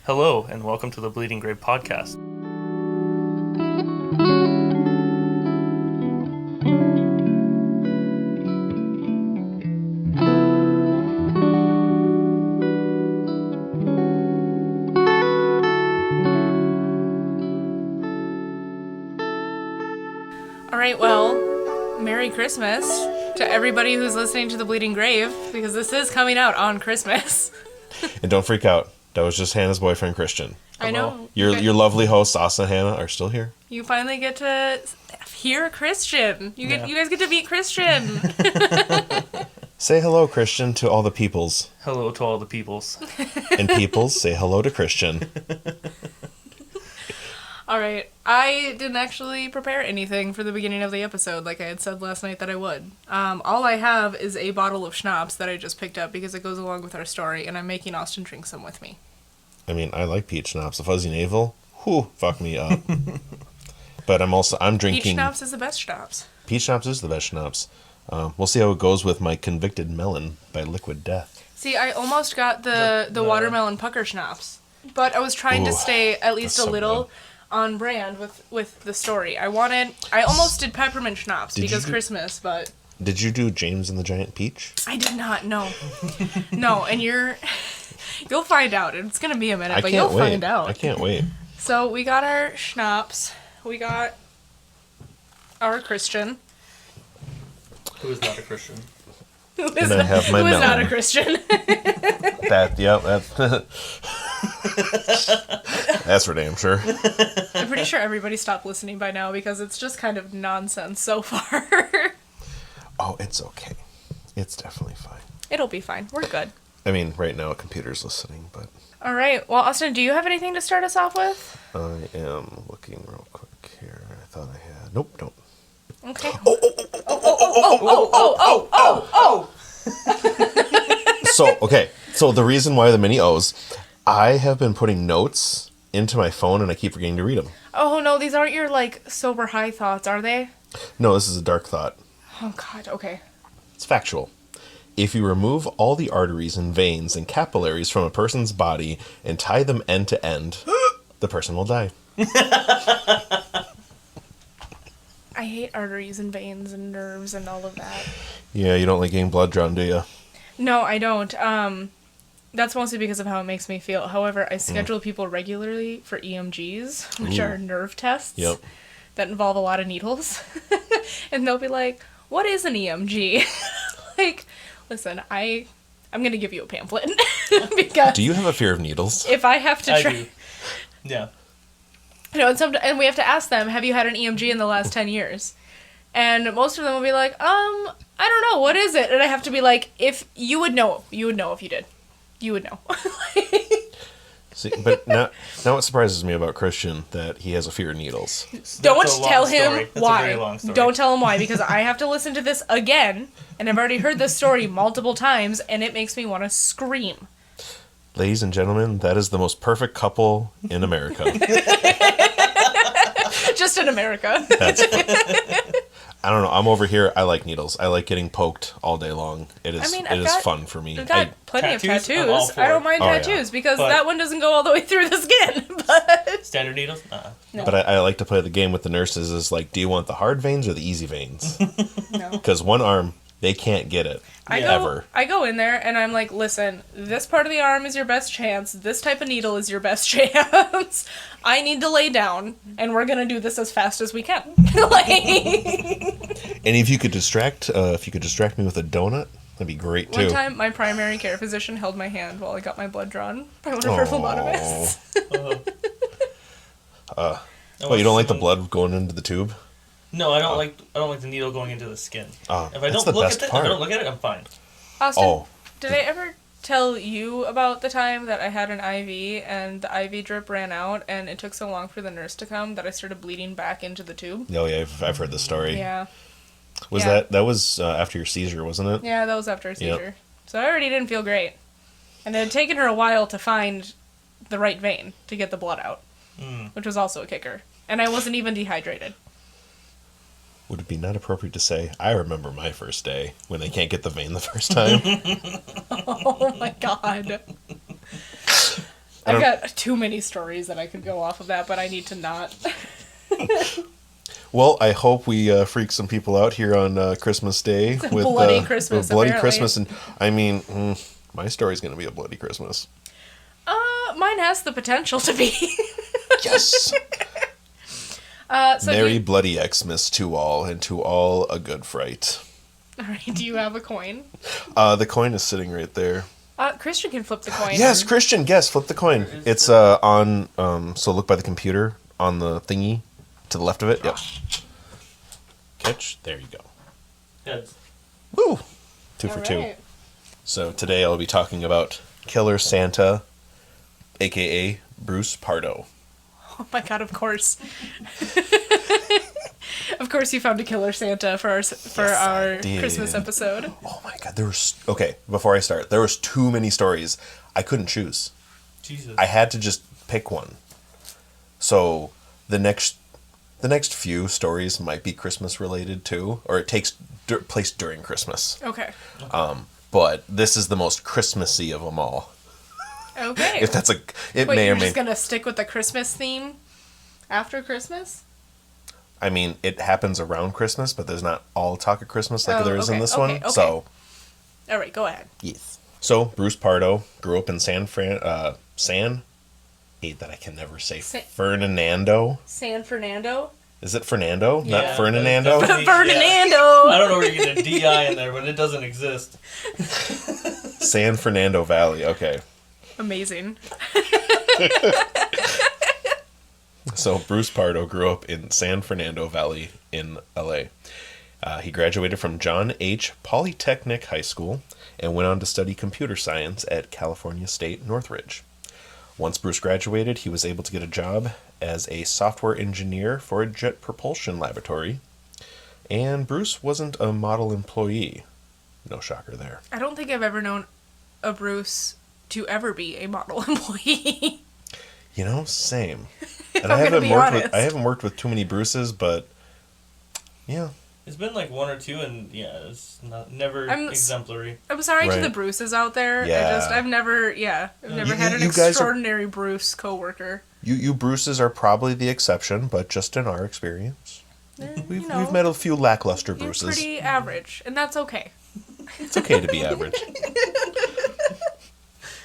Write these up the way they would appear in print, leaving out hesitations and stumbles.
Hello, and welcome to the Bleeding Grave podcast. All right, well, Merry Christmas to everybody who's listening to The Bleeding Grave, because this is coming out on Christmas. And don't freak out. That was just Hannah's boyfriend, Christian. I know. Your lovely hosts, Asa and Hannah, are still here. You finally get to hear Christian. You guys get to meet Christian. Say hello, Christian, to all the peoples. Hello to all the peoples. And peoples, say hello to Christian. All right. I didn't actually prepare anything for the beginning of the episode like I had said last night that I would. All I have is a bottle of schnapps that I just picked up because it goes along with our story, and I'm making Austin drink some with me. I mean, I like peach schnapps. The Fuzzy Navel, whew, fuck me up. But I'm drinking... Peach schnapps is the best schnapps. Peach schnapps is the best schnapps. We'll see how it goes with my Convicted Melon by Liquid Death. See, I almost got the watermelon pucker schnapps, but I was trying to stay at least a little... Good. On brand with the story. I almost did peppermint schnapps because Christmas, but... Did you do James and the Giant Peach? I did not, no. No, and you'll find out. It's going to be a minute, but you'll find out. I can't wait. So we got our schnapps. We got our Christian. Who is not a Christian? Who is not a Christian? That's for damn sure. I'm pretty sure everybody stopped listening by now because it's just kind of nonsense so far. Oh, it's okay. It's definitely fine. It'll be fine. We're good. I mean, right now a computer's listening, but... All right. Well, Austin, do you have anything to start us off with? I am looking real quick here. I thought I had... Nope, don't. Okay. So the reason why the mini O's, I have been putting notes into my phone and I keep forgetting to read them. Oh, no, these aren't your, sober high thoughts, are they? No, this is a dark thought. Oh, God, okay. It's factual. If you remove all the arteries and veins and capillaries from a person's body and tie them end to end, the person will die. I hate arteries and veins and nerves and all of that. Yeah, you don't like getting blood drawn, do you? No, I don't. That's mostly because of how it makes me feel. However, I schedule people regularly for EMGs, which are nerve tests that involve a lot of needles. And they'll be like, what is an EMG? Listen, I'm going to give you a pamphlet. Because do you have a fear of needles? If I have to try... I do. Yeah. You know, and we have to ask them, have you had an EMG in the last 10 years? And most of them will be like, I don't know, what is it? And I have to be like, if you would know if you did. You would know. See, but now it surprises me about Christian that he has a fear of needles. Don't tell him why. That's a very long story. Don't tell him why, because I have to listen to this again, and I've already heard this story multiple times, and it makes me want to scream. Ladies and gentlemen, that is the most perfect couple in America. Just in America. I don't know. I'm over here. I like needles. I like getting poked all day long. It is fun for me. I've got plenty of tattoos. I don't mind tattoos because that one doesn't go all the way through the skin. But standard needles? No. But I like to play the game with the nurses. Is like, do you want the hard veins or the easy veins? No. Because one arm, they can't get it. I go in there and I'm like, listen, this part of the arm is your best chance. This type of needle is your best chance. I need to lay down, and we're gonna do this as fast as we can. And if you could distract me with a donut, that'd be great too. One time, my primary care physician held my hand while I got my blood drawn by one of her phlebotomists. You don't like the blood going into the tube? No, I don't like the needle going into the skin. If I don't look at it, I'm fine. Austin, did I ever tell you about the time that I had an IV and the IV drip ran out and it took so long for the nurse to come that I started bleeding back into the tube? Oh yeah, I've heard the story. Yeah. That was after your seizure, wasn't it? Yeah, that was after a seizure. Yep. So I already didn't feel great. And it had taken her a while to find the right vein to get the blood out, which was also a kicker. And I wasn't even dehydrated. Would it be not appropriate to say, I remember my first day when they can't get the vein the first time? Oh my god. I've got too many stories that I could go off of that, but I need to not. Well, I hope we freak some people out here on Christmas Day with bloody Christmas. Bloody apparently. Christmas, and I mean, my story's going to be a bloody Christmas. Mine has the potential to be. Yes. So Merry bloody Xmas to all, and to all a good fright. All right. Do you have a coin? The coin is sitting right there. Christian can flip the coin. Yes, Christian, guess. Flip the coin. It's on. So look by the computer on the thingy to the left of it. Yep. Catch. There you go. Heads. Woo! 2 for 2. So today I'll be talking about Killer Santa, aka Bruce Pardo. Oh my god! Of course. Of course, you found a Killer Santa for our Christmas episode. Oh my god! Okay. Before I start, there was too many stories. I couldn't choose. Jesus. I had to just pick one. So the next few stories might be Christmas related too, or it takes place during Christmas. Okay. But this is the most Christmassy of them all. Okay. If that's Wait, you're just gonna stick with the Christmas theme after Christmas? I mean, it happens around Christmas, but there's not all talk of Christmas like there is in this one. Okay. So, all right, go ahead. yes. So Bruce Pardo grew up in hate that I can never say Fernando. San Fernando. Is it Fernando? Yeah, Not Fernando? Fernando. I don't know where you get a DI in there, but it doesn't exist. San Fernando Valley. Okay. Amazing. So Bruce Pardo grew up in San Fernando Valley in LA. He graduated from John H. Polytechnic High School and went on to study computer science at California State Northridge. Once Bruce graduated, he was able to get a job as a software engineer for a jet propulsion laboratory. And Bruce wasn't a model employee. No shocker there. I don't think I've ever known a Bruce to ever be a model employee. You know, same. And I haven't worked with too many Bruces, but yeah. It's been like one or two, and yeah, it's never exemplary. I'm sorry to the Bruces out there. Yeah. I've never had an extraordinary Bruce coworker. You Bruces are probably the exception, but just in our experience, we've met a few lackluster Bruces. You're pretty average, and that's okay. It's okay to be average.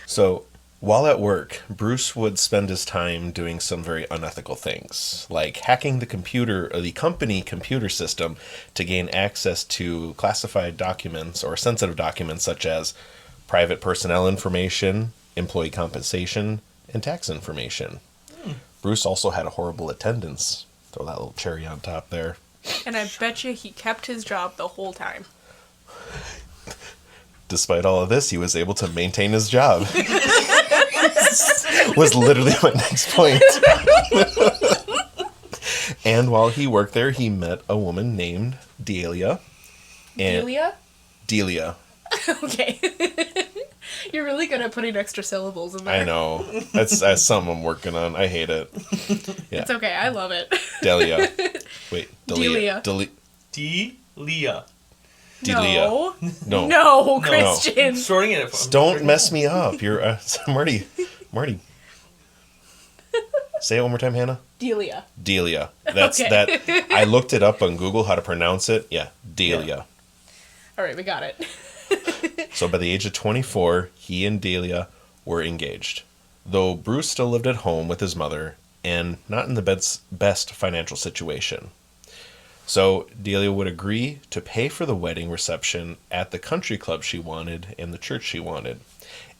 So, while at work, Bruce would spend his time doing some very unethical things, like hacking the company computer system to gain access to classified documents or sensitive documents such as private personnel information, employee compensation, and tax information. Bruce also had a horrible attendance. Throw that little cherry on top there. And I bet you he kept his job the whole time. Despite all of this, he was able to maintain his job. Was literally my next point. And while he worked there, he met a woman named Delia. Delia? Okay. You're really good at putting extra syllables in there. I know. That's something I'm working on. I hate it. Yeah. It's okay. I love it. Delia. Wait. Delia. Delia. No, Christian. Sorting it. Don't mess me up. You're Marty. Say it one more time, Hannah. Delia. That's okay. that. I looked it up on Google how to pronounce it. Yeah, Delia. Yeah. All right, we got it. So by the age of 24, he and Delia were engaged. Though Bruce still lived at home with his mother and not in the best financial situation. So Delia would agree to pay for the wedding reception at the country club she wanted and the church she wanted,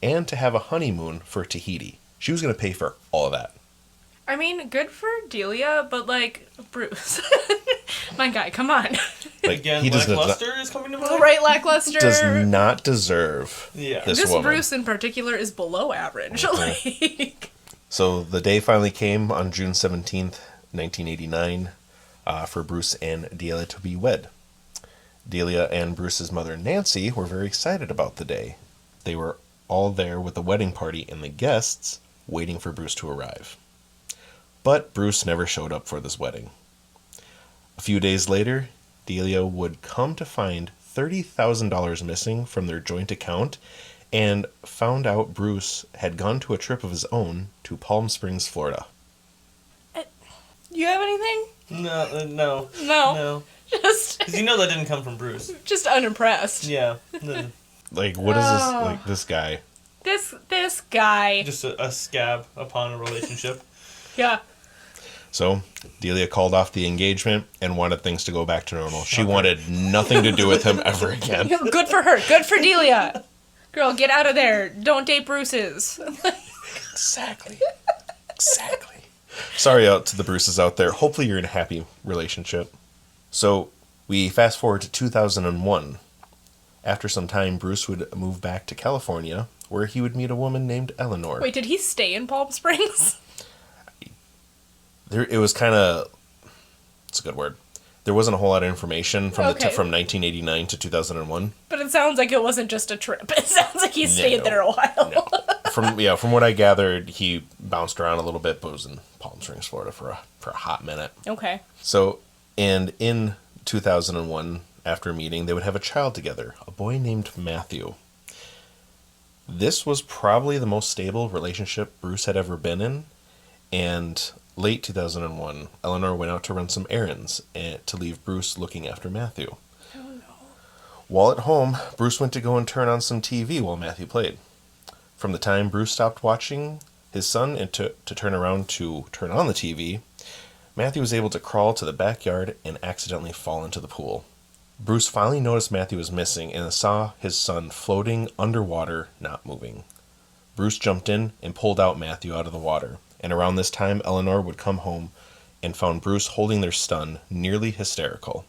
and to have a honeymoon for Tahiti. She was going to pay for all of that. I mean, good for Delia, but like, Bruce. My guy, come on. Like, again, lackluster is coming to mind? Right, lackluster. Does not deserve this woman. Bruce in particular is below average. Like. So the day finally came on June 17th, 1989, for Bruce and Delia to be wed. Delia and Bruce's mother, Nancy, were very excited about the day. They were all there with the wedding party and the guests, waiting for Bruce to arrive. But Bruce never showed up for this wedding. A few days later, Delia would come to find $30,000 missing from their joint account and found out Bruce had gone to a trip of his own to Palm Springs, Florida. You have anything? No. No. Just... Because you know that didn't come from Bruce. Just unimpressed. Yeah. Like, what is this? Like, this guy. This guy. Just a scab upon a relationship. Yeah. So, Delia called off the engagement and wanted things to go back to normal. She wanted nothing to do with him ever again. Good for her. Good for Delia. Girl, get out of there. Don't date Bruce's. Exactly. Sorry out to the Bruces out there. Hopefully you're in a happy relationship. So, we fast forward to 2001. After some time, Bruce would move back to California, where he would meet a woman named Eleanor. Wait, did he stay in Palm Springs? It was kind of... It's a good word. There wasn't a whole lot of information from 1989 to 2001. But it sounds like it wasn't just a trip. It sounds like he stayed there a while. No. From what I gathered, he bounced around a little bit, but was in Palm Springs, Florida for a hot minute. Okay. So, and in 2001, after meeting, they would have a child together, a boy named Matthew. This was probably the most stable relationship Bruce had ever been in, and late 2001, Eleanor went out to run some errands to leave Bruce looking after Matthew. Oh no. While at home, Bruce went to go and turn on some TV while Matthew played. From the time Bruce stopped watching his son and to turn around to turn on the TV, Matthew was able to crawl to the backyard and accidentally fall into the pool. Bruce finally noticed Matthew was missing and saw his son floating underwater, not moving. Bruce jumped in and pulled out Matthew out of the water, and around this time Eleanor would come home and found Bruce holding their son, nearly hysterical.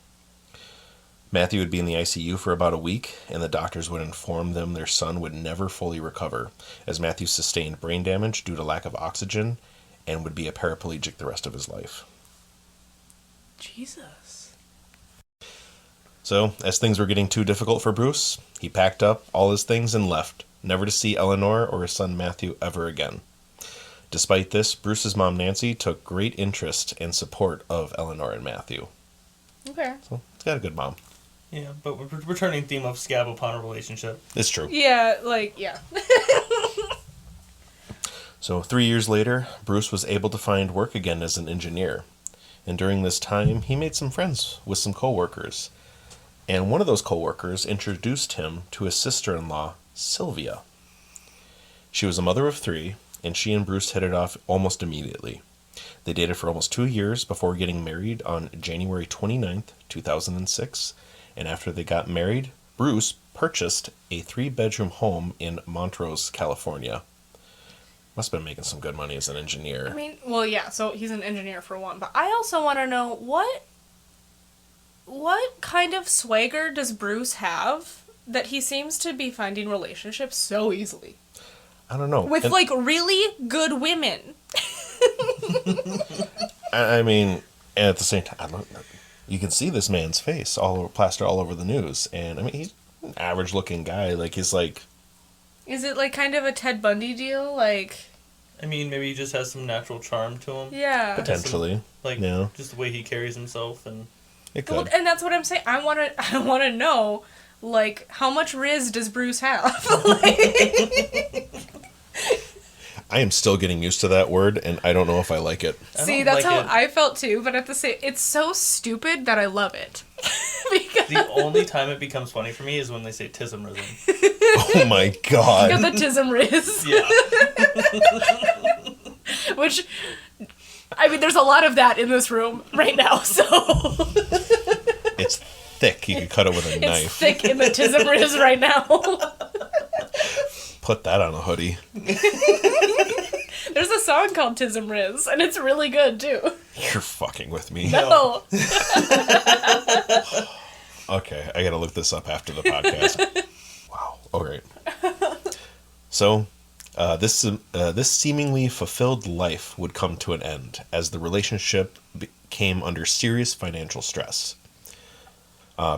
Matthew would be in the ICU for about a week, and the doctors would inform them their son would never fully recover, as Matthew sustained brain damage due to lack of oxygen and would be a paraplegic the rest of his life. Jesus. So, as things were getting too difficult for Bruce, he packed up all his things and left, never to see Eleanor or his son Matthew ever again. Despite this, Bruce's mom Nancy took great interest and support of Eleanor and Matthew. Okay. So, he's got a good mom. Yeah, but returning theme of scab upon a relationship. It's true. Yeah, So 3 years later, Bruce was able to find work again as an engineer. And during this time, he made some friends with some coworkers. And one of those coworkers introduced him to his sister-in-law, Sylvia. She was a mother of 3, and she and Bruce hit it off almost immediately. They dated for almost 2 years before getting married on January 29th, 2006. And after they got married, Bruce purchased a 3-bedroom home in Montrose, California. Must have been making some good money as an engineer. I mean, well, yeah, so he's an engineer for one, but I also want to know what kind of swagger does Bruce have that he seems to be finding relationships so easily? I don't know. With, really good women. I mean, and at the same time, you can see this man's face plastered all over the news. And, I mean, he's an average-looking guy. He's like... Is it, kind of a Ted Bundy deal? I mean, maybe he just has some natural charm to him. Yeah. Potentially. Just the way he carries himself. And it could. Well, and that's what I'm saying. I want to know, how much Riz does Bruce have? I am still getting used to that word, and I don't know if I like it. See, that's how I felt too, but at the same, it's so stupid that I love it. Because the only time it becomes funny for me is when they say tismrism. Oh my god. You got the tism Riz. Yeah. Which, I mean, there's a lot of that in this room right now, so... It's thick. You could cut it with a knife. It's thick in the tism Riz right now. Put that on a hoodie. There's a song called Tism Riz, and it's really good, too. You're fucking with me. No. Okay, I gotta look this up after the podcast. Wow. All right. So, this seemingly fulfilled life would come to an end as the relationship came under serious financial stress.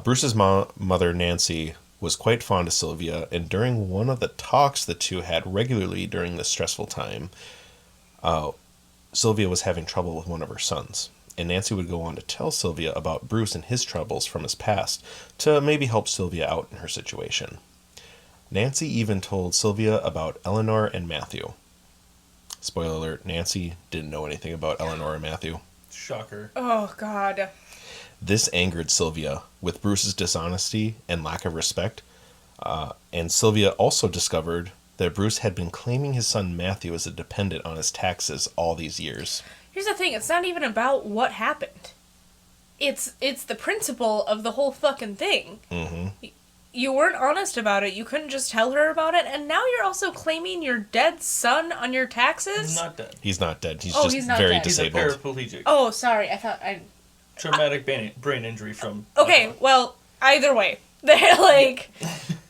Bruce's mother, Nancy, was quite fond of Sylvia, and during one of the talks the two had regularly during this stressful time, Sylvia was having trouble with one of her sons, and Nancy would go on to tell Sylvia about Bruce and his troubles from his past to maybe help Sylvia out in her situation. Nancy even told Sylvia about Eleanor and Matthew. Spoiler alert, Nancy didn't know anything about Eleanor and Matthew. Shocker. Oh, God. This angered Sylvia with Bruce's dishonesty and lack of respect. And Sylvia also discovered that Bruce had been claiming his son Matthew as a dependent on his taxes all these years. Here's the thing, it's not even about what happened. It's the principle of the whole fucking thing. Mm-hmm. You weren't honest about it, you couldn't just tell her about it, and now you're also claiming your dead son on your taxes? He's not dead. He's not dead. He's he's not very dead. disabled. He's a paraplegic. Oh, sorry, I thought I... Traumatic brain injury from... Okay, well, either way. They're like...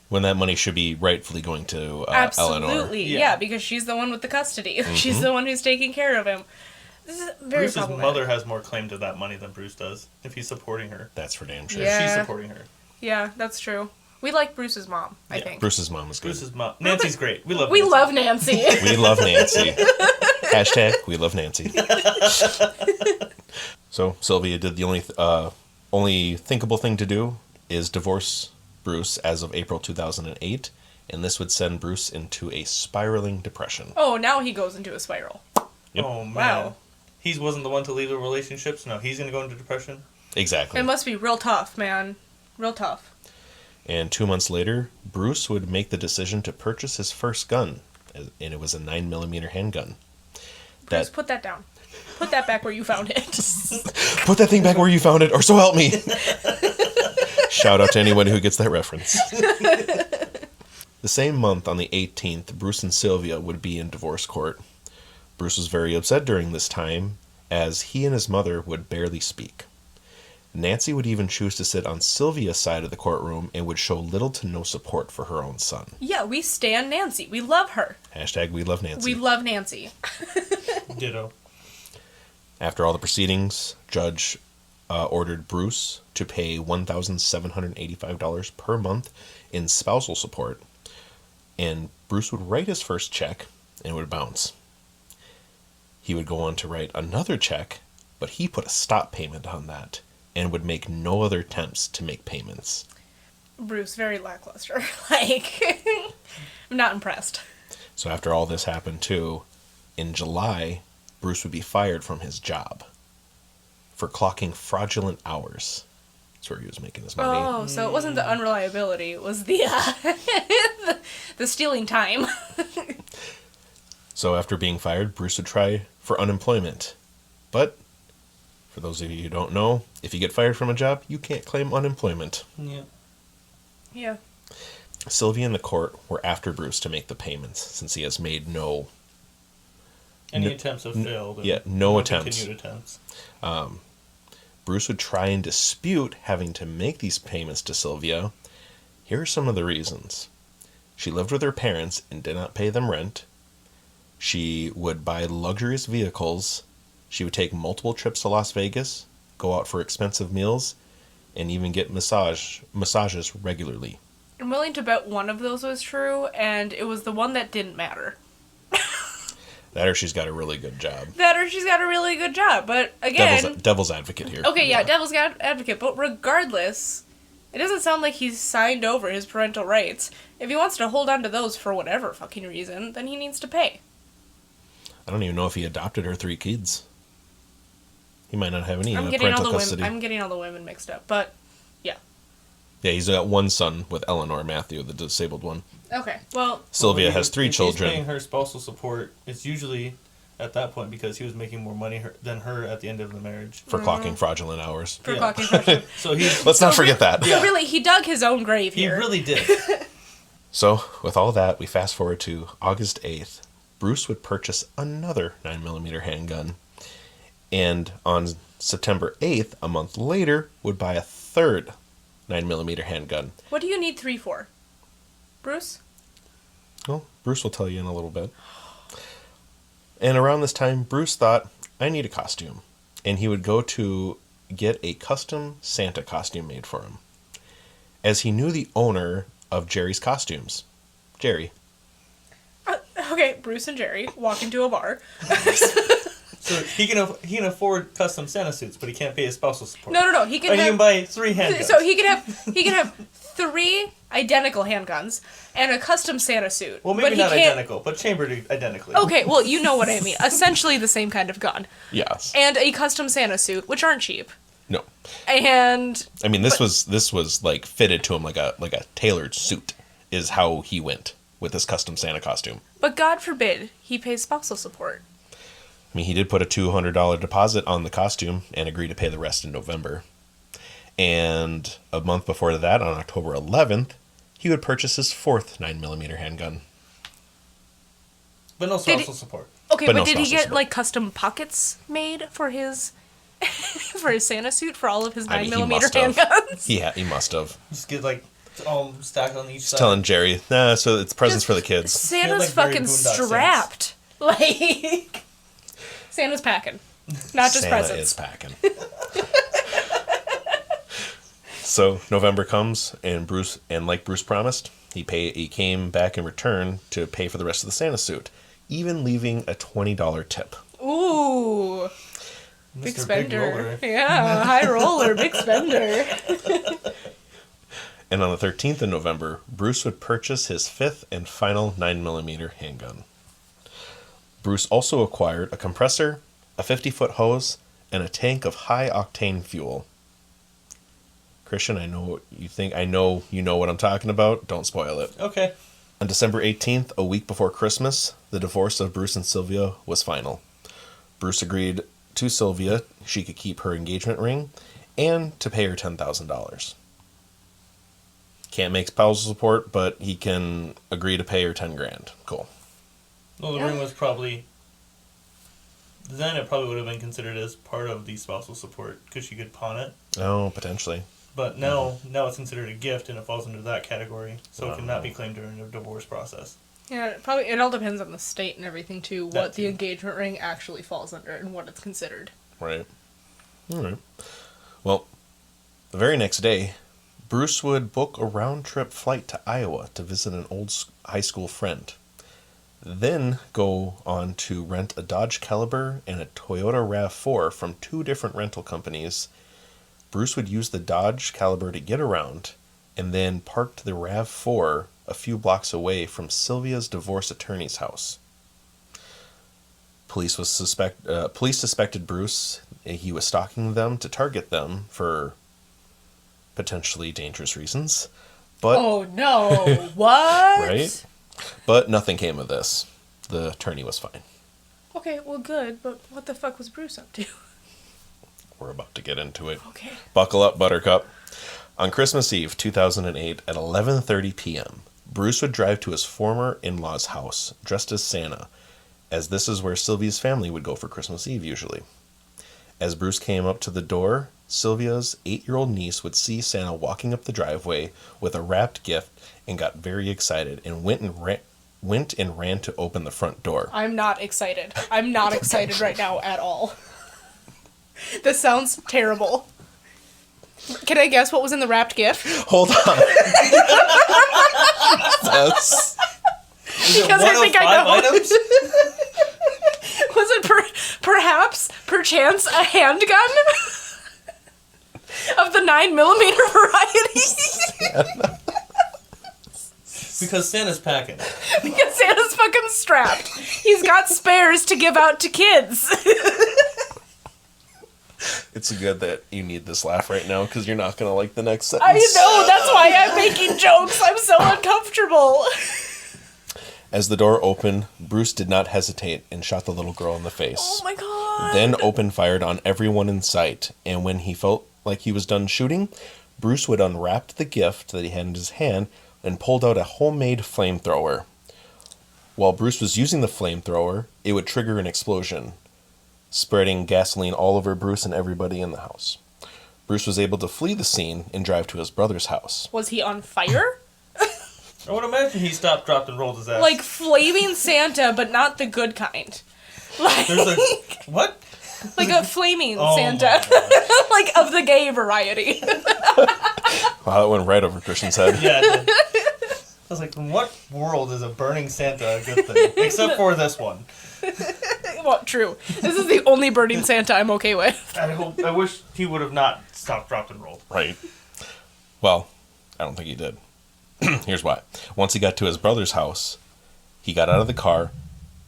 When that money should be rightfully going to Absolutely, Eleanor. yeah, because she's the one with the custody. Mm-hmm. She's the one who's taking care of him. This is very Bruce's problematic. mother has more claim to that money than Bruce does, if he's supporting her. That's for damn sure. Yeah. She's supporting her. Yeah, that's true. We like Bruce's mom, I think. Bruce's mom is good. Bruce's mom. Nancy's great. We love Nancy. We love Nancy. Hashtag we love Nancy. So Sylvia did the only thinkable thing to do is divorce Bruce as of April 2008, and this would send Bruce into a spiraling depression. Oh, now he goes into a spiral. Yep. Oh, man. Wow. He wasn't the one to leave the relationship, so now he's going to go into depression? Exactly. It must be real tough, man. Real tough. And 2 months later, Bruce would make the decision to purchase his first gun, and it was a 9mm handgun. Bruce, put that down. Put that back where you found it. Put that thing back where you found it, or so help me. Shout out to anyone who gets that reference. The same month, on the 18th, Bruce and Sylvia would be in divorce court. Bruce was very upset during this time, as he and his mother would barely speak. Nancy would even choose to sit on Sylvia's side of the courtroom and would show little to no support for her own son. Yeah, we stan Nancy. We love her. Hashtag we love Nancy. We love Nancy. Ditto. After all the proceedings, Judge ordered Bruce to pay $1,785 per month in spousal support, and Bruce would write his first check and it would bounce. He would go on to write another check, but he put a stop payment on that and would make no other attempts to make payments. Bruce, very lackluster. I'm not impressed. So after all this happened too, in July, Bruce would be fired from his job for clocking fraudulent hours. That's where he was making his money. Oh, so it wasn't the unreliability, it was the the stealing time. So after being fired, Bruce would try for unemployment. But, for those of you who don't know, if you get fired from a job, you can't claim unemployment. Yeah. Yeah. Sylvia and the court were after Bruce to make the payments, since he has made Any attempts have failed. Yeah, no attempts. Continued attempts. Bruce would try and dispute having to make these payments to Sylvia. Here are some of the reasons. She lived with her parents and did not pay them rent. She would buy luxurious vehicles. She would take multiple trips to Las Vegas, go out for expensive meals, and even get massages regularly. I'm willing to bet one of those was true, and it was the one that didn't matter. That or she's got a really good job. But again... Devil's advocate here. Okay, yeah, devil's advocate. But regardless, it doesn't sound like he's signed over his parental rights. If he wants to hold on to those for whatever fucking reason, then he needs to pay. I don't even know if he adopted her 3 kids. He might not have any parental custody. I'm getting all the women mixed up, but yeah. Yeah, he's got one son with Eleanor Matthew, the disabled one. Okay, well... Sylvia has 3 children. If he's paying her spousal support, it's usually at that point because he was making more money than her at the end of the marriage. For clocking fraudulent hours. So Let's not forget that. So really, he dug his own grave here. He really did. So, with all that, we fast forward to August 8th. Bruce would purchase another 9mm handgun. And on September 8th, a month later, would buy a third 9mm handgun. What do you need 3 for? Bruce? Well, Bruce will tell you in a little bit. And around this time, Bruce thought, I need a costume. And he would go to get a custom Santa costume made for him. As he knew the owner of Jerry's Costumes. Jerry. Okay, Bruce and Jerry walk into a bar. So he can afford custom Santa suits, but he can't pay his spousal support. No. He can buy 3 handguns. So he can have 3 identical handguns and a custom Santa suit. Well, maybe not identical, but chambered identically. Okay, well, you know what I mean. Essentially the same kind of gun. Yes. And a custom Santa suit, which aren't cheap. No. And I mean, this was like fitted to him like a tailored suit is how he went with his custom Santa costume. But God forbid he pays spousal support. I mean, he did put a $200 deposit on the costume and agreed to pay the rest in November. And a month before that, on October 11th, he would purchase his 4th 9mm handgun. But no spousal support. Okay, but did he get like custom pockets made for his for his Santa suit for all of his 9mm handguns? Yeah, he must have. Just get like stacked on each side. Telling Jerry, nah, so it's presents for the kids. Santa's fucking strapped. Like Santa's packing, not just Santa presents. is packing. So November comes, and like Bruce promised, he came back in return to pay for the rest of the Santa suit, even leaving a $20 tip. Ooh, big spender. Yeah, high roller, big spender. And on the 13th of November, Bruce would purchase his 5th and final 9mm handgun. Bruce also acquired a compressor, a 50-foot hose, and a tank of high-octane fuel. Christian, I know what you think. I know you know what I'm talking about. Don't spoil it. Okay. On December 18th, a week before Christmas, the divorce of Bruce and Sylvia was final. Bruce agreed to Sylvia she could keep her engagement ring and to pay her $10,000. Can't make spousal support, but he can agree to pay her $10,000. Cool. Well, the ring was probably... Then it probably would have been considered as part of the spousal support because she could pawn it. Oh, potentially. But now it's considered a gift and it falls into that category, so it cannot be claimed during the divorce process. Yeah, it all depends on the state and everything too, what the engagement ring actually falls under and what it's considered. Right. All right. Well, the very next day, Bruce would book a round-trip flight to Iowa to visit an old high school friend. Then go on to rent a Dodge Caliber and a Toyota RAV4 from 2 different rental companies. Bruce would use the Dodge Caliber to get around, and then parked the RAV4 a few blocks away from Sylvia's divorce attorney's house. Police suspected Bruce. He was stalking them to target them for potentially dangerous reasons. But, oh no! What? Right? But nothing came of this. The attorney was fine. Okay, well good, but what the fuck was Bruce up to? We're about to get into it. Okay. Buckle up, Buttercup. On Christmas Eve, 2008, at 11:30 p.m., Bruce would drive to his former in-laws' house, dressed as Santa, as this is where Sylvia's family would go for Christmas Eve usually. As Bruce came up to the door, Sylvia's 8-year-old niece would see Santa walking up the driveway with a wrapped gift and got very excited and went and ran to open the front door. I'm not excited. I'm not excited right now at all. This sounds terrible. Can I guess what was in the wrapped gift? Hold on. That's... Because I think I know. Items? Was it perchance a handgun? Of the 9mm variety? Because Santa's packing. Because Santa's fucking strapped. He's got spares to give out to kids. It's good that you need this laugh right now because you're not going to like the next sentence. I know, that's why I'm making jokes. I'm so uncomfortable. As the door opened, Bruce did not hesitate and shot the little girl in the face. Oh my god. Then opened fired on everyone in sight, and when he felt like he was done shooting, Bruce would unwrap the gift that he had in his hand and pulled out a homemade flamethrower. While Bruce was using the flamethrower, it would trigger an explosion, spreading gasoline all over Bruce and everybody in the house. Bruce was able to flee the scene and drive to his brother's house. Was he on fire? I would imagine he stopped, dropped, and rolled his ass. Like flaming Santa, but not the good kind. Like, what? Like a flaming Santa. Like of the gay variety. Wow, that went right over Christian's head. Yeah, it did. I was like, in what world is a burning Santa a good thing? Except for this one. Well, true. This is the only burning Santa I'm okay with. I wish he would have not stopped, dropped, and rolled. Right. Well, I don't think he did. Here's why. Once he got to his brother's house, he got out of the car,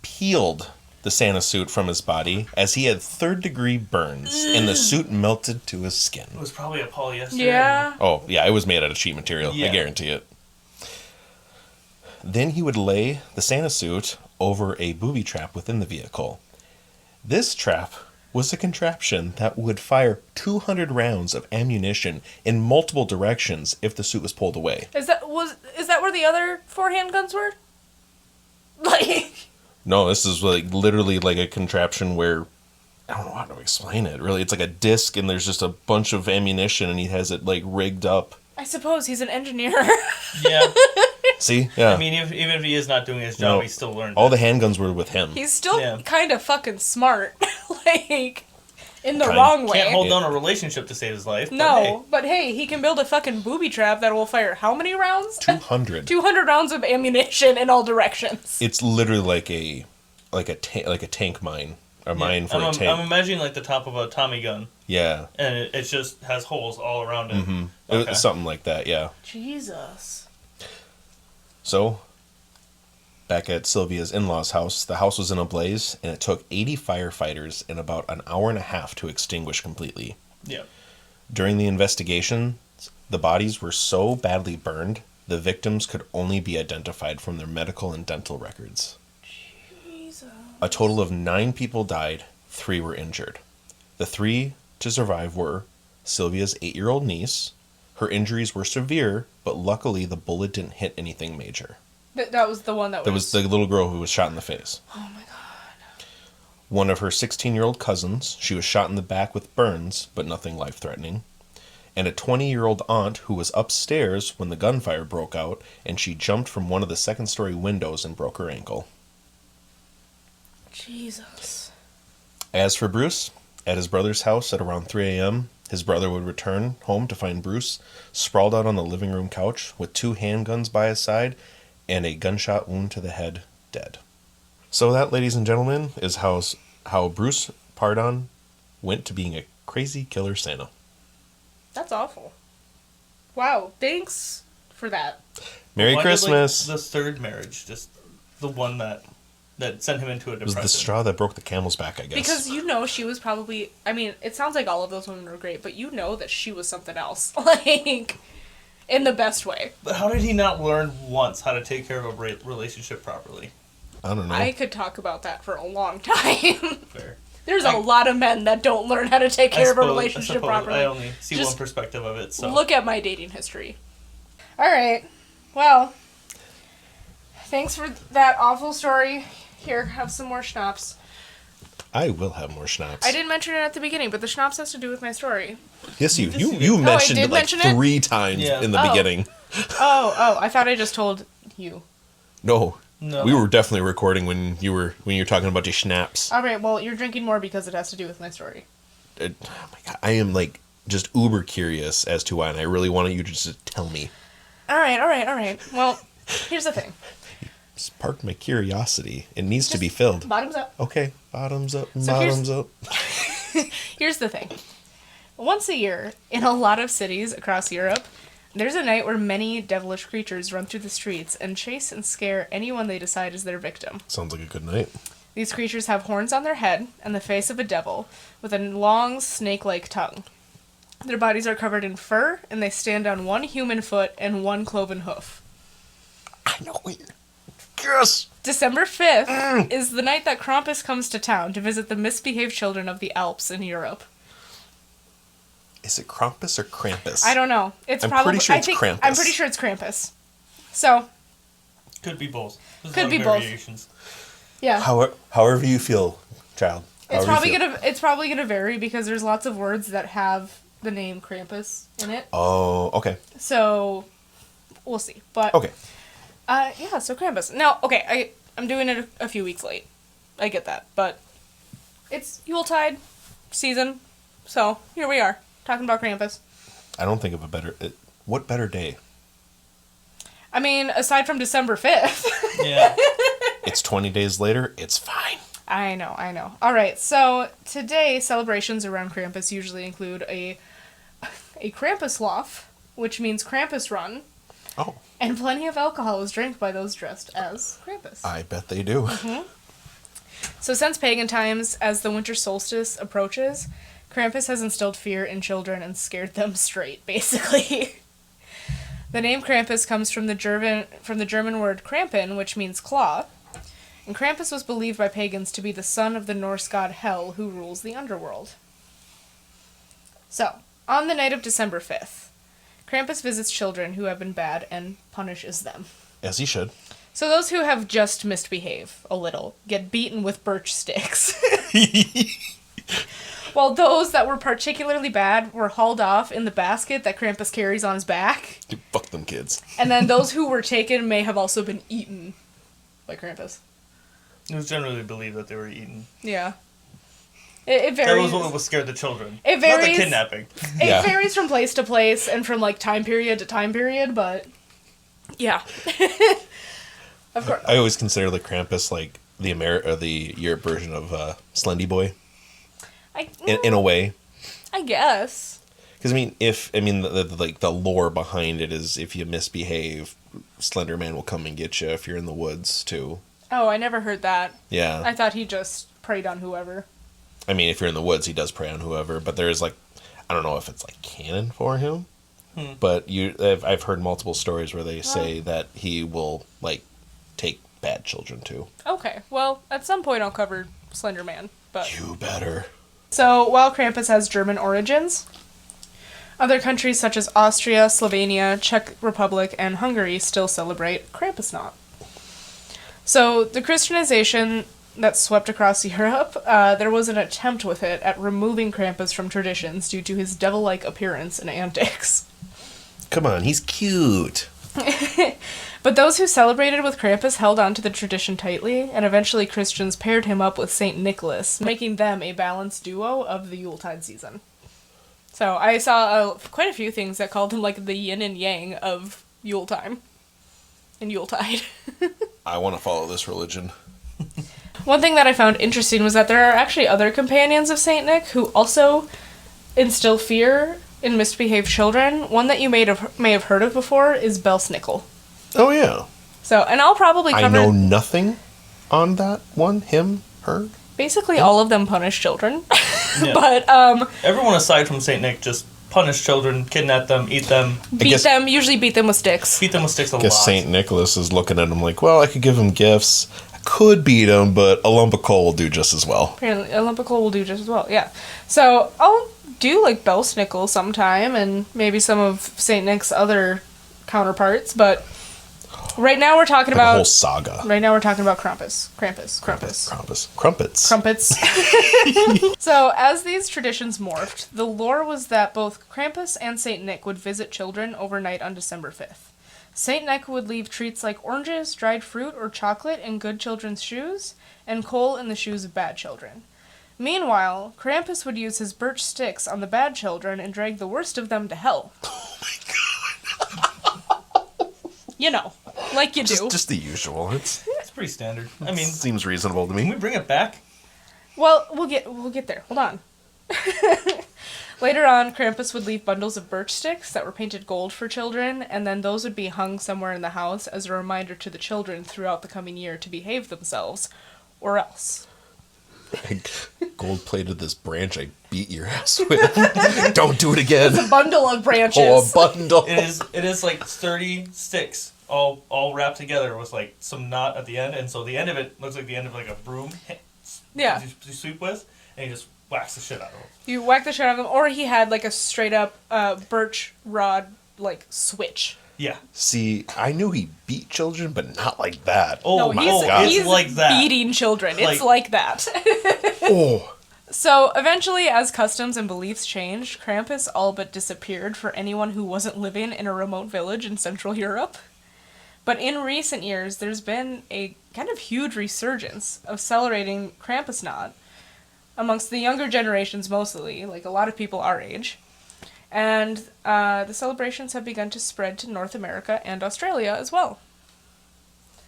peeled the Santa suit from his body as he had third-degree burns, and the suit melted to his skin. It was probably a polyester. Yeah. Oh, yeah, it was made out of cheap material. Yeah. I guarantee it. Then he would lay the Santa suit over a booby trap within the vehicle. This trap was a contraption that would fire 200 rounds of ammunition in multiple directions if the suit was pulled away. Is that where the other 4 handguns were? Like, No, this is like literally like a contraption where I don't know how to explain it. Really, it's like a disc and there's just a bunch of ammunition and he has it like rigged up. I suppose he's an engineer. Yeah. See? Yeah. I mean, even if he is not doing his job, he still learned all it. the handguns were with him. He's still Yeah. kind of fucking smart. Like, in the wrong way. Can't hold down a relationship to save his life. No, but hey, he can build a fucking booby trap that will fire how many rounds? 200. 200 rounds of ammunition in all directions. It's literally like a tank mine. A mine for a tank. I'm imagining like the top of a Tommy gun. Yeah. And it just has holes all around it. Mm-hmm. Okay. It was something like that, yeah. Jesus. So, back at Sylvia's in-laws' house, the house was in a blaze, and it took 80 firefighters and about an hour and a half to extinguish completely. Yeah. During the investigation, the bodies were so badly burned, the victims could only be identified from their medical and dental records. Jesus. A total of 9 people died, 3 were injured. The 3 to survive were Sylvia's 8-year-old niece. Her injuries were severe, but luckily the bullet didn't hit anything major. That was the one that was... That was the little girl who was shot in the face. Oh my god. One of her 16-year-old cousins, she was shot in the back with burns, but nothing life-threatening. And a 20-year-old aunt who was upstairs when the gunfire broke out, and she jumped from one of the second-story windows and broke her ankle. Jesus. As for Bruce, at his brother's house at around 3 a.m., his brother would return home to find Bruce sprawled out on the living room couch with 2 handguns by his side and a gunshot wound to the head, dead. So that, ladies and gentlemen, is how Bruce Pardon went to being a crazy killer Santa. That's awful. Wow, thanks for that. Merry Why Christmas! Did, the third marriage, just the one that sent him into a It was depression. the straw that broke the camel's back, I guess. Because she was probably... I mean, it sounds like all of those women were great, but that she was something else. Like, in the best way. But how did he not learn once how to take care of a relationship properly? I don't know. I could talk about that for a long time. Fair. There's a lot of men that don't learn how to take care of a I relationship suppose properly. I only see Just one perspective of it, so... Look at my dating history. Alright. Well, thanks for that awful story. Here, have some more schnapps. I will have more schnapps. I didn't mention it at the beginning, but the schnapps has to do with my story. Yes, you Oh, mentioned I it did like mention it? 3 times in the beginning. Oh, I thought I just told you. No. No. We were definitely recording when you were talking about your schnapps. Alright, well, you're drinking more because it has to do with my story. Oh my God, I am like just uber curious as to why, and I really wanted you to just tell me. Alright. Well, here's the thing. Sparked my curiosity. It needs to be filled. Bottoms up. Okay, bottoms up, So bottoms up. Here's the thing. Once a year, in a lot of cities across Europe, there's a night where many devilish creatures run through the streets and chase and scare anyone they decide is their victim. Sounds like a good night. These creatures have horns on their head and the face of a devil, with a long snake-like tongue. Their bodies are covered in fur, and they stand on 1 human foot and 1 cloven hoof. I know it. Yes! December 5th is the night that Krampus comes to town to visit the misbehaved children of the Alps in Europe. Is it Krampus or Krampus? I don't know. I'm pretty sure it's Krampus. I'm pretty sure it's Krampus. So, Could be both. There's Could a lot be of both. variations. yeah. However you feel, child. It's However you probably feel. it's probably gonna vary because there's lots of words that have the name Krampus in it. Oh, okay. So we'll see. But Okay. yeah, so Krampus. Now, okay, I'm doing it a few weeks late. I get that, but it's Yuletide season, so here we are talking about Krampus. I don't think of a better... what better day? I mean, aside from December 5th. Yeah. It's 20 days later. It's fine. I know. All right, so today celebrations around Krampus usually include a Krampuslof, which means Krampus Run. Oh. And plenty of alcohol is drank by those dressed as Krampus. I bet they do. Mm-hmm. So since pagan times, as the winter solstice approaches, Krampus has instilled fear in children and scared them straight, basically. The name Krampus comes from the German word Krampen, which means claw. And Krampus was believed by pagans to be the son of the Norse god Hel, who rules the underworld. So, on the night of December 5th, Krampus visits children who have been bad and punishes them. As he should. So those who have just misbehave a little get beaten with birch sticks. While those that were particularly bad were hauled off in the basket that Krampus carries on his back. Dude, fuck them kids. And then those who were taken may have also been eaten by Krampus. It was generally believed that they were eaten. Yeah. It varies. That was what scared the children. It varies. Not the kidnapping. It varies from place to place and from, like, time period to time period, but... Yeah. Of course. I always consider the Krampus like the Europe version of Slendy Boy. In a way. I guess. Because the lore behind it is if you misbehave, Slender Man will come and get you if you're in the woods too. Oh, I never heard that. Yeah. I thought he just preyed on whoever. I mean, if you're in the woods, he does prey on whoever. But there's I don't know if it's like canon for him. But I've heard multiple stories where they say that he will like take bad children too. Okay, well, at some point I'll cover Slender Man, but... You better. So, while Krampus has German origins, other countries such as Austria, Slovenia, Czech Republic, and Hungary still celebrate Krampusnacht. So, the Christianization that swept across Europe, there was an attempt with it at removing Krampus from traditions due to his devil-like appearance and antics. Come on, he's cute. But those who celebrated with Krampus held on to the tradition tightly, and eventually Christians paired him up with St. Nicholas, making them a balanced duo of the Yuletide season. So I saw quite a few things that called him like the yin and yang of Yuletime and Yuletide. I want to follow this religion. One thing that I found interesting was that there are actually other companions of St. Nick who also instill fear in misbehaved children. One that you may have heard of before is Belsnickel. Oh, yeah. So, and I'll probably cover... I know nothing on that one. Him, her. Basically, all of them punish children. Yeah. But, everyone aside from St. Nick just punish children, kidnap them, eat them. Usually beat them with sticks. Beat them with sticks a lot. I guess St. Nicholas is looking at him like, well, I could give him gifts. I could beat him, but a lump of coal will do just as well. Apparently, a lump of coal will do just as well, yeah. So, I'll do, like, Belsnickel sometime, and maybe some of St. Nick's other counterparts, but... Right now we're talking about... the whole saga. Right now we're talking about Krampus. Crumpets. So, as these traditions morphed, the lore was that both Krampus and St. Nick would visit children overnight on December 5th. St. Nick would leave treats like oranges, dried fruit, or chocolate in good children's shoes, and coal in the shoes of bad children. Meanwhile, Krampus would use his birch sticks on the bad children and drag the worst of them to hell. Oh my god. You know, like you do. Just the usual. It's pretty standard. I mean, seems reasonable to me. Can we bring it back? Well, we'll get there. Hold on. Later on, Krampus would leave bundles of birch sticks that were painted gold for children, and then those would be hung somewhere in the house as a reminder to the children throughout the coming year to behave themselves, or else. I gold-plated this branch I beat your ass with. Don't do it again. It's a bundle of branches. Oh, a bundle. It is like 30 sticks all wrapped together with like some knot at the end, and so the end of it looks like the end of like a broom. Yeah. You sweep with, and you just whacks the shit out of them. You whack the shit out of them, or he had like a straight up birch rod like switch. Yeah. See, I knew he beat children, but not like that. Oh, No, my he's, God. he's It's like that. beating children. It's like that. Oh. So, eventually, as customs and beliefs changed, Krampus all but disappeared for anyone who wasn't living in a remote village in Central Europe. But in recent years, there's been a kind of huge resurgence of celebrating Krampusnacht amongst the younger generations mostly, like a lot of people our age. And the celebrations have begun to spread to North America and Australia as well.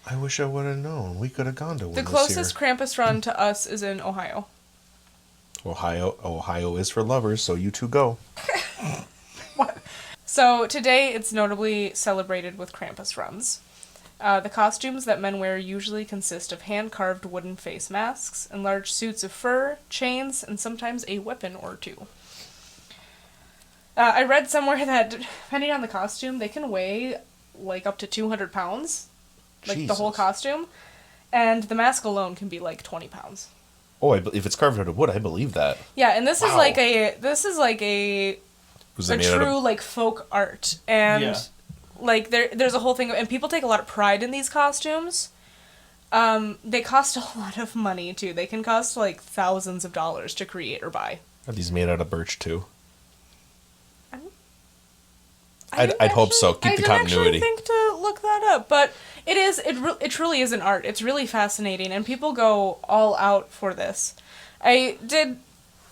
I wish I would have known. We could have gone to one The this closest year. Krampus run to us is in Ohio. Ohio is for lovers, so you two go. So today it's notably celebrated with Krampus runs. The costumes that men wear usually consist of hand-carved wooden face masks and large suits of fur, chains, and sometimes a weapon or two. I read somewhere that, depending on the costume, they can weigh, like, up to 200 pounds. Like, Jesus. the whole costume. And the mask alone can be, like, 20 pounds. Oh, if it's carved out of wood, I believe that. Yeah, and this Wow. is like a Was it made out true, of... like, folk art. And, Yeah. like, there's a whole thing, and people take a lot of pride in these costumes. They cost a lot of money, too. They can cost, like, thousands of dollars to create or buy. Are these made out of birch, too? I I'd hope so. Keep the continuity. I didn't actually think to look that up, but it truly is an art. It's really fascinating, and people go all out for this. I did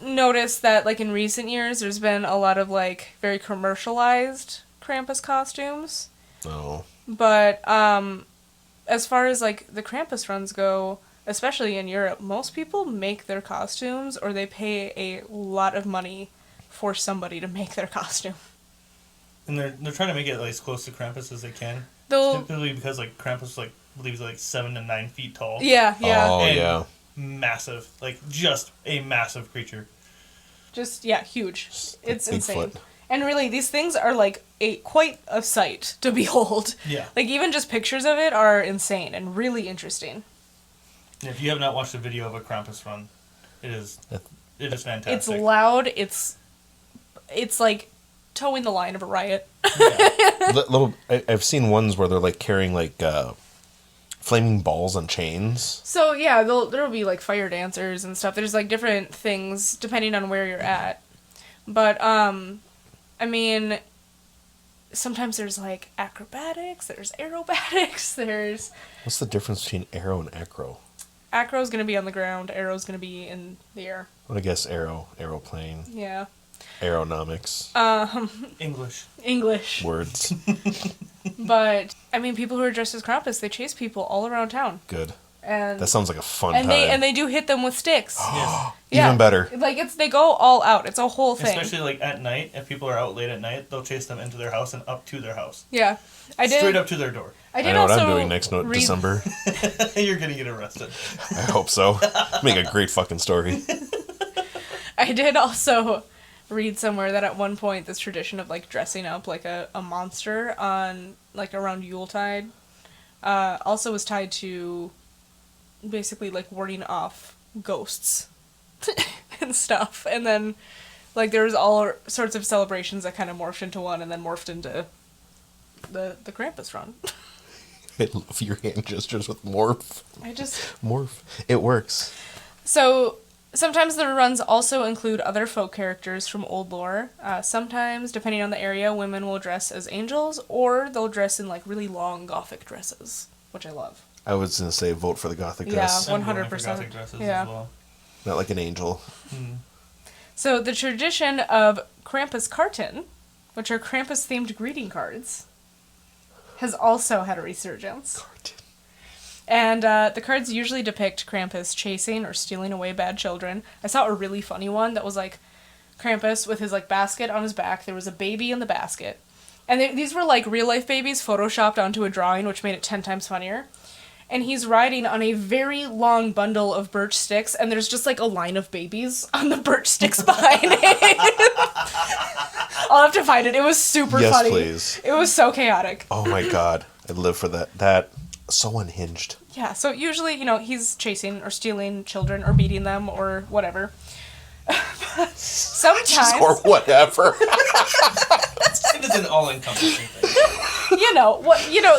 notice that, like, in recent years, there's been a lot of, like, very commercialized Krampus costumes. Oh. But, as far as, like, the Krampus runs go, especially in Europe, most people make their costumes, or they pay a lot of money for somebody to make their costume. And they're trying to make it like as close to Krampus as they can. They'll, Typically because like Krampus I believe is like 7 to 9 feet tall. yeah. Oh, And yeah. massive, like just a massive creature. Just, yeah, huge. It's Bigfoot. insane. And really, these things are, like, quite a sight to behold. Yeah. Like, even just pictures of it are insane and really interesting. And if you have not watched a video of a Krampus run, it is fantastic. It's loud, it's like, towing the line of a riot. Little. I've seen ones where they're like carrying like flaming balls on chains. So, yeah, there'll be, like, fire dancers and stuff. There's, like, different things depending on where you're at. But, I mean, sometimes there's, like, acrobatics, there's aerobatics, there's... What's the difference between arrow and acro? Acro's gonna be on the ground, arrow's gonna be in the air. Well, I guess aeroplane, Yeah. aeronomics, English. words. But, I mean, people who are dressed as Krampus, they chase people all around town. Good. And That sounds like a fun and time. they do hit them with sticks. Yes. Yeah. Even better. Like, they go all out. It's a whole thing. Especially like at night, if people are out late at night, they'll chase them into their house and up to their house. Yeah. Straight up to their door. I I did know what also I'm doing next December. You're gonna get arrested. I hope so. Make a great fucking story. I did also read somewhere that at one point this tradition of, like, dressing up like a monster on, like, around Yuletide also was tied to basically, like, warding off ghosts and stuff. And then, like, there was all sorts of celebrations that kind of morphed into one and then morphed into the Krampus run. I love your hand gestures with morph. Morph. It works. So, sometimes the runs also include other folk characters from old lore. Sometimes, depending on the area, women will dress as angels, or they'll dress in, like, really long gothic dresses, which I love. I was going to say vote for the gothic dress. Yeah. I'm going for 100%. Gothic dresses Yeah. as well. Not like an angel. So, the tradition of Krampus Karten, which are Krampus-themed greeting cards, has also had a resurgence. And the cards usually depict Krampus chasing or stealing away bad children. I saw a really funny one that was, like, Krampus with his, like, basket on his back. There was a baby in the basket. And these were, like, real-life babies photoshopped onto a drawing, which made it 10 times funnier. And he's riding on a very long bundle of birch sticks, and there's just, like, a line of babies on the birch sticks behind it. I'll have to find it. It was super funny. Yes, please. It was so chaotic. Oh my god. I'd live for that. That, so unhinged. Yeah, so usually, he's chasing or stealing children or beating them or whatever. Sometimes... Or whatever. It is an all-encompassing thing.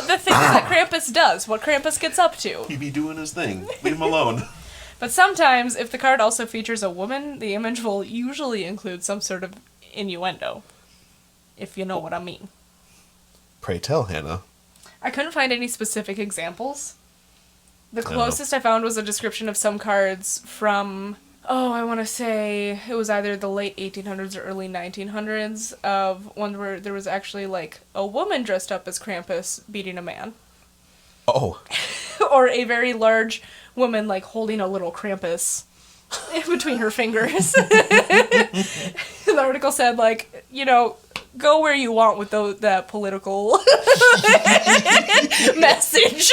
the things that Krampus does, what Krampus gets up to. He be doing his thing. Leave him alone. But sometimes, if the card also features a woman, the image will usually include some sort of innuendo. If you know what I mean. Pray tell, Hannah. I couldn't find any specific examples. The closest I found was a description of some cards from, I want to say it was either the late 1800s or early 1900s, of one where there was actually, like, a woman dressed up as Krampus beating a man. Oh. Or a very large woman, like, holding a little Krampus in between her fingers. The article said, like, go where you want with that political message.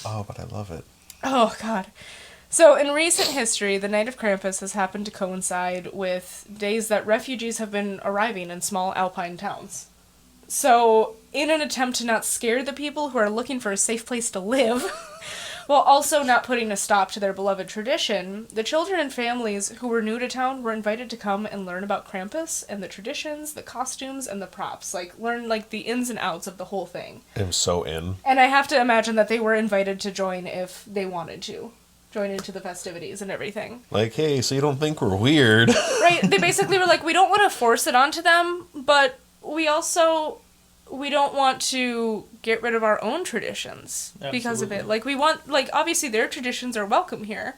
Oh, but I love it. Oh, God. So, in recent history, the Night of Krampus has happened to coincide with days that refugees have been arriving in small alpine towns. So, in an attempt to not scare the people who are looking for a safe place to live, while also not putting a stop to their beloved tradition, the children and families who were new to town were invited to come and learn about Krampus and the traditions, the costumes, and the props. Like, learn, like, the ins and outs of the whole thing. I'm so in. And I have to imagine that they were invited to join if they wanted to. Join into the festivities and everything. Like, hey, so you don't think we're weird? Right, they basically were like, we don't want to force it onto them, but we don't want to get rid of our own traditions because of it. Like, we want, like, obviously their traditions are welcome here,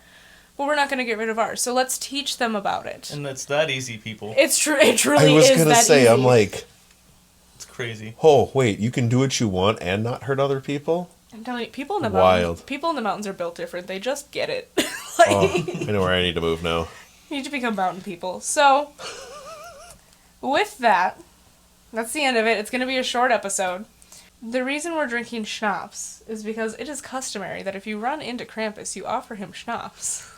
but we're not going to get rid of ours, so let's teach them about it. And it's that easy, people. It's true, it truly is I was that gonna say, easy. I'm like, It's crazy. oh, wait, you can do what you want and not hurt other people? I'm telling you, people in the mountains are built different, they just get it. Like, Oh, I know where I need to move now. you need to become mountain people. So, with that, that's the end of it. It's going to be a short episode. The reason we're drinking schnapps is because it is customary that if you run into Krampus, you offer him schnapps.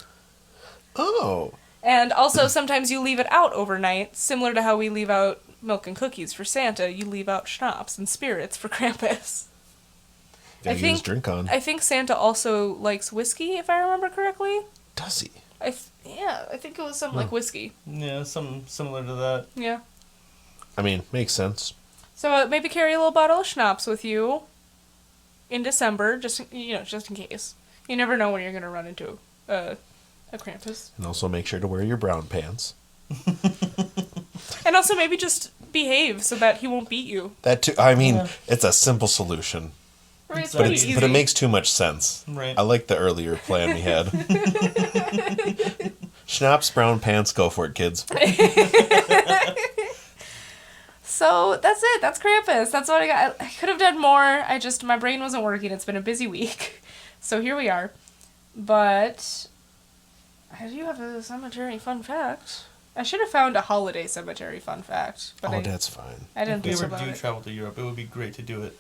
Oh. And also, sometimes you leave it out overnight, similar to how we leave out milk and cookies for Santa. You leave out schnapps and spirits for Krampus. Gotta get his drink on. I think Santa also likes whiskey, if I remember correctly. Does he? I think it was something like whiskey. Yeah, something similar to that. Yeah. I mean, makes sense. So maybe carry a little bottle of schnapps with you in December, just in case. You never know when you're going to run into a Krampus. And also make sure to wear your brown pants. And also maybe just behave so that he won't beat you. That too. I mean, it's a simple solution. Right, it's But pretty it's easy. but it makes too much sense. Right. I like the earlier plan we had. Schnapps, brown pants, go for it, kids. So that's it. That's Krampus. That's what I got. I could have done more. My brain wasn't working. It's been a busy week. So here we are. But I do have a cemetery fun fact. I should have found a holiday cemetery fun fact. But That's fine. I didn't If we think ever about do it. travel to Europe, it would be great to do it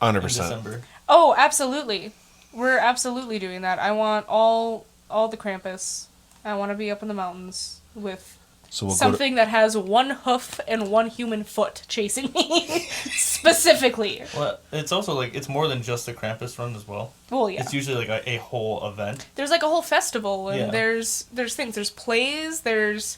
100%. in December. Oh, absolutely. We're absolutely doing that. I want all the Krampus. I want to be up in the mountains with So we'll something that has one hoof and one human foot chasing me. Specifically. Well, it's also like, it's more than just the Krampus run as well. Well, yeah. It's usually like a whole event. There's like a whole festival, and Yeah. there's things. There's plays, there's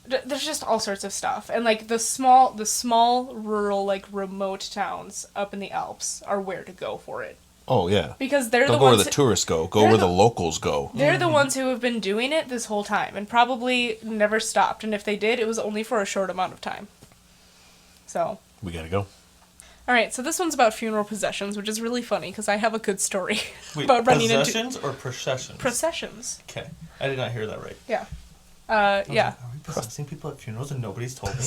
just all sorts of stuff. And like the small rural, like remote towns up in the Alps are where to go for it. Oh, yeah. Because they're Don't the go ones where the tourists go. Go they're where the- the locals go. They're the ones who have been doing it this whole time and probably never stopped. And if they did, it was only for a short amount of time. So, We gotta go. all right. So this one's about funeral processions, which is really funny because I have a good story Wait, about running into processions or processions? processions. Okay. I did not hear that right. Yeah. I was Yeah. like, are we possessing people at funerals and nobody's told me?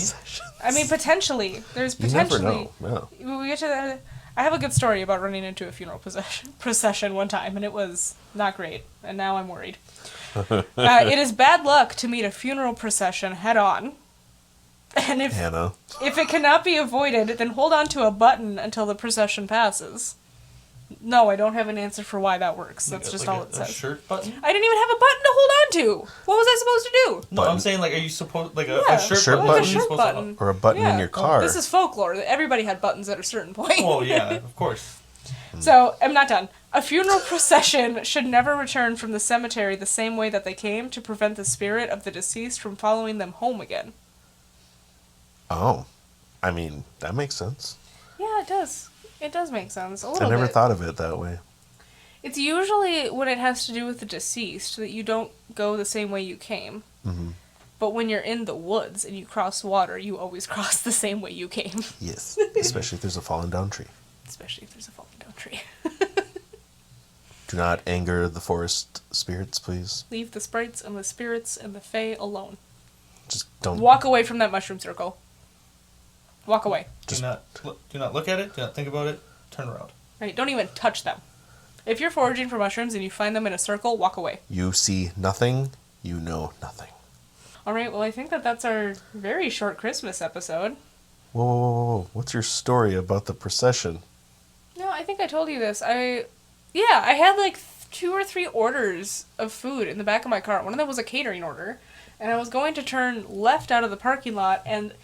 I mean, potentially. There's You never potentially. know. Yeah. We get to that. I have a good story about running into a funeral procession one time, and it was not great. And now I'm worried. It is bad luck to meet a funeral procession head on. And Hannah. if it cannot be avoided, then hold on to a button until the procession passes. No, I don't have an answer for why that works. That's just all it A says. shirt button? I didn't even have a button to hold on to. What was I supposed to do? No, Button. I'm saying, like, are you supposed, like, Yeah, a shirt, Shirt button? button? Are you Shirt supposed to- button. Or a button in Yeah. your car. This is folklore. Everybody had buttons at a certain point. Oh, yeah, of course. So, I'm not done. A funeral procession should never return from the cemetery the same way that they came to prevent the spirit of the deceased from following them home again. Oh. I mean, that makes sense. Yeah, it does. It does make sense. A little I never bit. thought of it that way. It's usually when it has to do with the deceased that you don't go the same way you came. Mm-hmm. But when you're in the woods and you cross water, you always cross the same way you came. Yes. Especially if there's a fallen down tree. Especially if there's a fallen down tree. Do not anger the forest spirits, please. Leave the sprites and the spirits and the fae alone. Just don't. Walk away from that mushroom circle. Walk away. Just- Do not look at it. Do not think about it. Turn around. Right? Don't even touch them. If you're foraging for mushrooms and you find them in a circle, walk away. You see nothing, you know nothing. All right, well, I think that's our very short Christmas episode. Whoa. What's your story about the procession? No, I think I told you this. I had like 2 or 3 orders of food in the back of my car. One of them was a catering order, and I was going to turn left out of the parking lot, and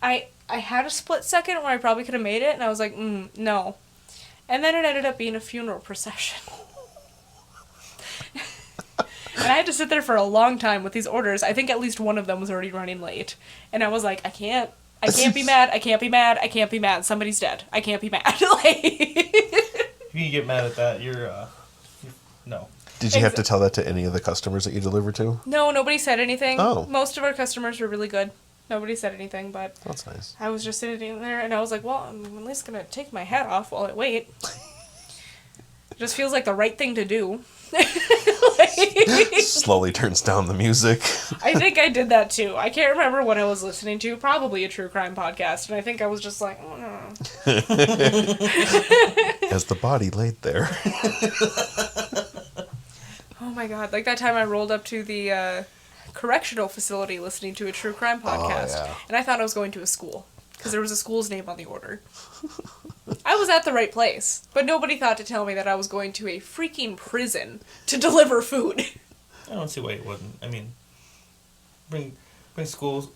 I had a split second where I probably could have made it, and I was like, no. And then it ended up being a funeral procession. And I had to sit there for a long time with these orders. I think at least one of them was already running late. And I was like, I can't be mad. I can't be mad. Somebody's dead. I can't be mad. If you get mad at that, you're no. Did you have to tell that to any of the customers that you delivered to? No, nobody said anything. Oh. Most of our customers were really good. Nobody said anything, but that's nice. I was just sitting there, and I was like, well, I'm at least going to take my hat off while I wait. It just feels like the right thing to do. Slowly turns down the music. I think I did that too. I can't remember what I was listening to. Probably a true crime podcast, and I think I was just like, oh no. As the body laid there. Oh my god, like that time I rolled up to the correctional facility listening to a true crime podcast, and I thought I was going to a school, because there was a school's name on the order. I was at the right place, but nobody thought to tell me that I was going to a freaking prison to deliver food. I don't see why you wouldn't. I mean, bring school's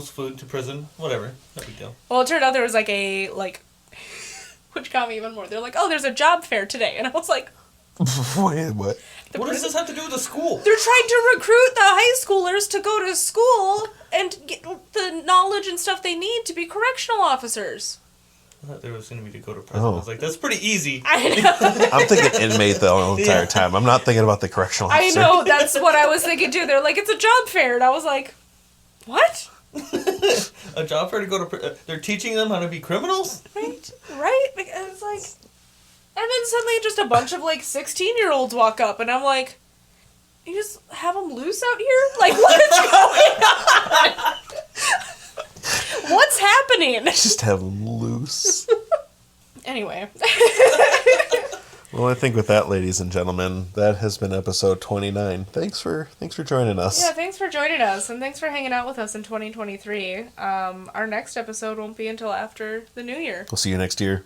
food to prison, whatever, no big deal. Well, it turned out there was which got me even more. They're like, oh, there's a job fair today, and I was like, wait, what? What does this have to do with the school? They're trying to recruit the high schoolers to go to school and get the knowledge and stuff they need to be correctional officers. I thought there was going to be to go to prison. I was like, that's pretty easy. I know. I'm thinking inmate the entire time. I'm not thinking about the correctional officer. I know, that's what I was thinking too. They're like, it's a job fair. And I was like, what? A job fair to go to they're teaching them how to be criminals? Right? Like, I was like... And then suddenly just a bunch of 16-year-olds walk up and I'm like, you just have them loose out here? Like, what is going on? What's happening? Just have them loose. Anyway. Well, I think with that, ladies and gentlemen, that has been episode 29. Thanks for joining us. Yeah, thanks for joining us, and thanks for hanging out with us in 2023. Our next episode won't be until after the new year. We'll see you next year.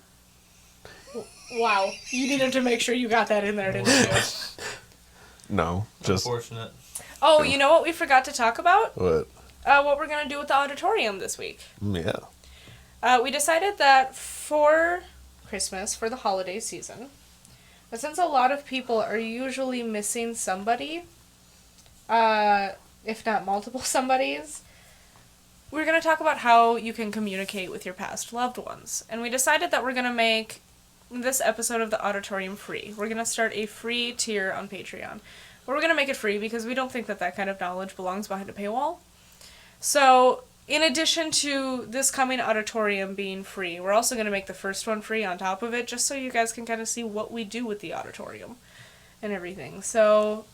Wow. You needed to make sure you got that in there, didn't you? No, just... Unfortunate. Oh, you know what we forgot to talk about? What? What we're going to do with the auditorium this week. Yeah. We decided that for Christmas, for the holiday season, but since a lot of people are usually missing somebody, if not multiple somebodies, we're going to talk about how you can communicate with your past loved ones. And we decided that we're going to make this episode of the auditorium free. We're going to start a free tier on Patreon. But we're going to make it free because we don't think that kind of knowledge belongs behind a paywall. So, in addition to this coming auditorium being free, we're also going to make the first one free on top of it, just so you guys can kind of see what we do with the auditorium and everything. So,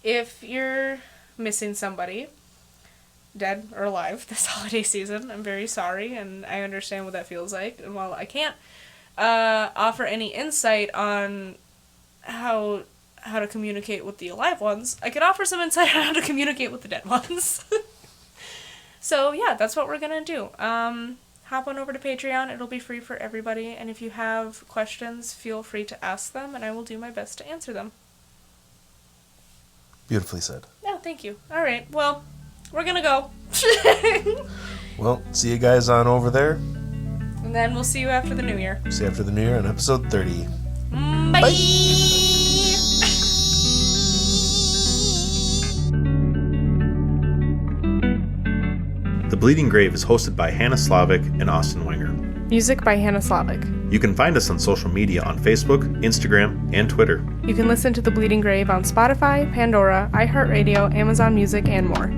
if you're missing somebody, dead or alive, this holiday season, I'm very sorry, and I understand what that feels like. And while I can't offer any insight on how to communicate with the alive ones, I can offer some insight on how to communicate with the dead ones. So, yeah, that's what we're going to do. Hop on over to Patreon. It'll be free for everybody. And if you have questions, feel free to ask them, and I will do my best to answer them. Beautifully said. Oh, thank you. All right. Well, we're going to go. Well, see you guys on over there. And then we'll see you after the new year. See you after the new year on episode 30. Bye. Bye. The Bleeding Grave is hosted by Hannah Slavic and Austin Wenger. Music by Hannah Slavic. You can find us on social media on Facebook, Instagram, and Twitter. You can listen to The Bleeding Grave on Spotify, Pandora, iHeartRadio, Amazon Music, and more.